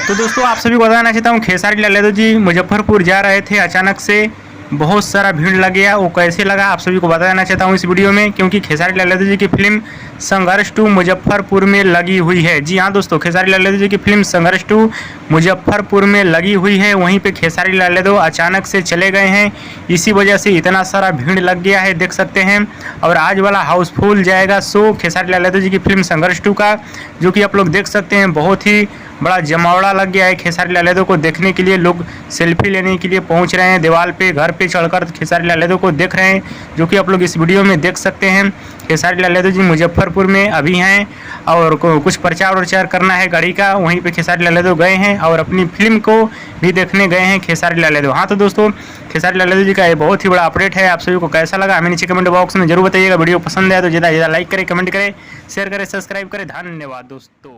तो दोस्तों आप सभी को बताना चाहता हूँ, खेसारी लाल यादव जी मुजफ्फरपुर जा रहे थे, अचानक से बहुत सारा भीड़ लग गया। वो कैसे लगा आप सभी को बताना चाहता हूँ इस वीडियो में, क्योंकि खेसारी लाल यादव जी की फिल्म संघर्ष 2 मुजफ्फरपुर में लगी हुई है। जी हाँ दोस्तों, खेसारी लाल यादव जी की फिल्म संघर्ष 2 मुजफ्फरपुर में लगी हुई है। वहीं पे खेसारी लाल यादव अचानक से चले गए हैं, इसी वजह से इतना सारा भीड़ लग गया है, देख सकते हैं। और आज वाला हाउसफुल जाएगा शो खेसारी लाल यादव जी की फिल्म संघर्ष 2 का, जो कि आप लोग देख सकते हैं। बहुत ही बड़ा जमावड़ा लग गया है खेसारी लाल यादव को देखने के लिए। लोग सेल्फी लेने के लिए पहुंच रहे हैं, दीवार पे घर पे चढ़कर खेसारी लाल यादव को देख रहे हैं, जो कि आप लोग इस वीडियो में देख सकते हैं। खेसारी लाल यादव जी मुजफ्फरपुर में अभी हैं और कुछ प्रचार प्रचार करना है गाड़ी का, वहीं पे खेसारी लाल यादव गए हैं और अपनी फिल्म को भी देखने गए हैं खेसारी लाल यादव। हाँ तो दोस्तों, खेसारी लाल यादव जी का ये बहुत ही बड़ा अपडेट है। आप सभी को कैसा लगा हमें नीचे कमेंट बॉक्स में जरूर बताइएगा। वीडियो पसंद है तो ज़्यादा लाइक करें, कमेंट करें, शेयर करें, सब्सक्राइब करें। धन्यवाद दोस्तों।